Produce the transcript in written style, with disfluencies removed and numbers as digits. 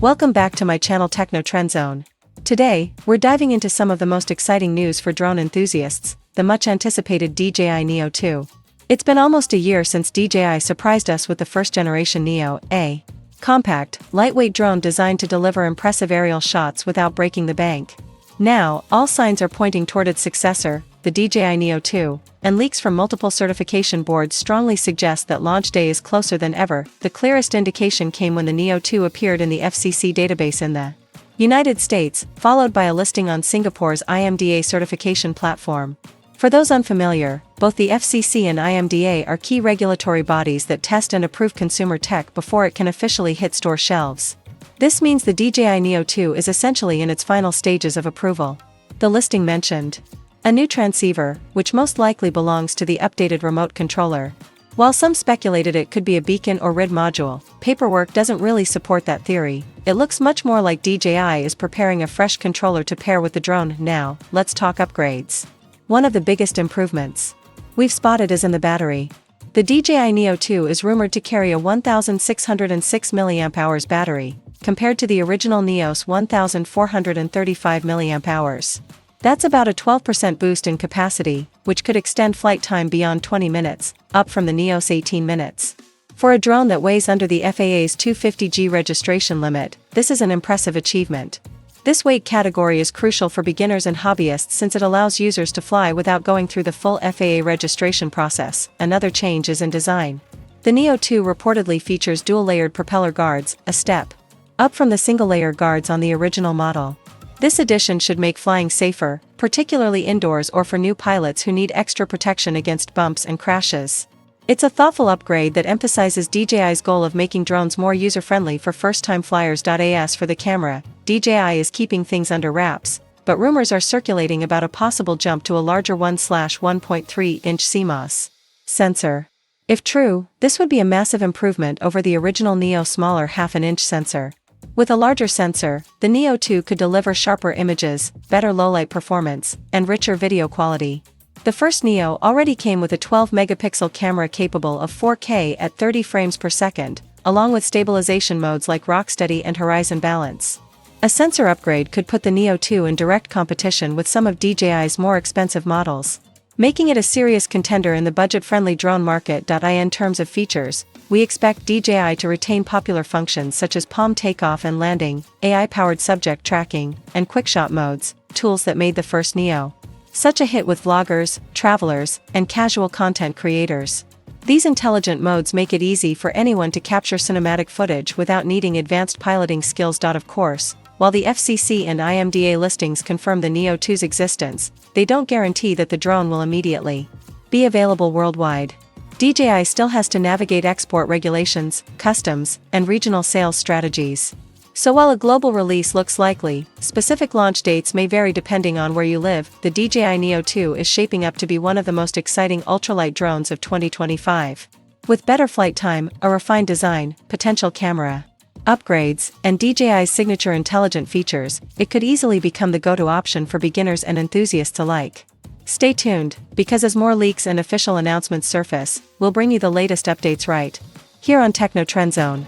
Welcome back to my channel Techno Trend Zone. Today, we're diving into some of the most exciting news for drone enthusiasts, the much anticipated DJI Neo 2. It's been almost a year since DJI surprised us with the first generation Neo, a compact, lightweight drone designed to deliver impressive aerial shots without breaking the bank. Now, all signs are pointing toward its successor, the DJI Neo 2, and leaks from multiple certification boards strongly suggest that launch day is closer than ever. The clearest indication came when the Neo 2 appeared in the FCC database in the United States, followed by a listing on Singapore's IMDA certification platform. For those unfamiliar, both the FCC and IMDA are key regulatory bodies that test and approve consumer tech before it can officially hit store shelves. This means the DJI Neo 2 is essentially in its final stages of approval. The listing mentioned a new transceiver, which most likely belongs to the updated remote controller. While some speculated it could be a beacon or RID module, paperwork doesn't really support that theory. It looks much more like DJI is preparing a fresh controller to pair with the drone. Now, let's talk upgrades. One of the biggest improvements we've spotted is in the battery. The DJI Neo 2 is rumored to carry a 1606 mAh battery, compared to the original Neo's 1435 mAh. That's about a 12% boost in capacity, which could extend flight time beyond 20 minutes, up from the Neo's 18 minutes. For a drone that weighs under the FAA's 250G registration limit, this is an impressive achievement. This weight category is crucial for beginners and hobbyists since it allows users to fly without going through the full FAA registration process. Another change is in design. The Neo 2 reportedly features dual-layered propeller guards, a step up from the single-layer guards on the original model. This addition should make flying safer, particularly indoors or for new pilots who need extra protection against bumps and crashes. It's a thoughtful upgrade that emphasizes DJI's goal of making drones more user-friendly for first-time flyers. As for the camera, DJI is keeping things under wraps, but rumors are circulating about a possible jump to a larger 1/1.3-inch CMOS sensor. If true, this would be a massive improvement over the original Neo's smaller half-an-inch sensor. With a larger sensor, the Neo 2 could deliver sharper images, better low-light performance, and richer video quality. The first Neo already came with a 12-megapixel camera capable of 4K at 30 frames per second, along with stabilization modes like Rocksteady and Horizon Balance. A sensor upgrade could put the Neo 2 in direct competition with some of DJI's more expensive models, making it a serious contender in the budget-friendly drone market. In terms of features, we expect DJI to retain popular functions such as palm takeoff and landing, AI-powered subject tracking, and quickshot modes, tools that made the first Neo such a hit with vloggers, travelers, and casual content creators. These intelligent modes make it easy for anyone to capture cinematic footage without needing advanced piloting skills. Of course, while the FCC and IMDA listings confirm the Neo 2's existence, they don't guarantee that the drone will immediately be available worldwide. DJI still has to navigate export regulations, customs, and regional sales strategies. So while a global release looks likely, specific launch dates may vary depending on where you live. The DJI Neo 2 is shaping up to be one of the most exciting ultralight drones of 2025. With better flight time, a refined design, potential camera upgrades, and DJI's signature intelligent features, it could easily become the go-to option for beginners and enthusiasts alike. Stay tuned, because as more leaks and official announcements surface, we'll bring you the latest updates right here on Techno Trend Zone.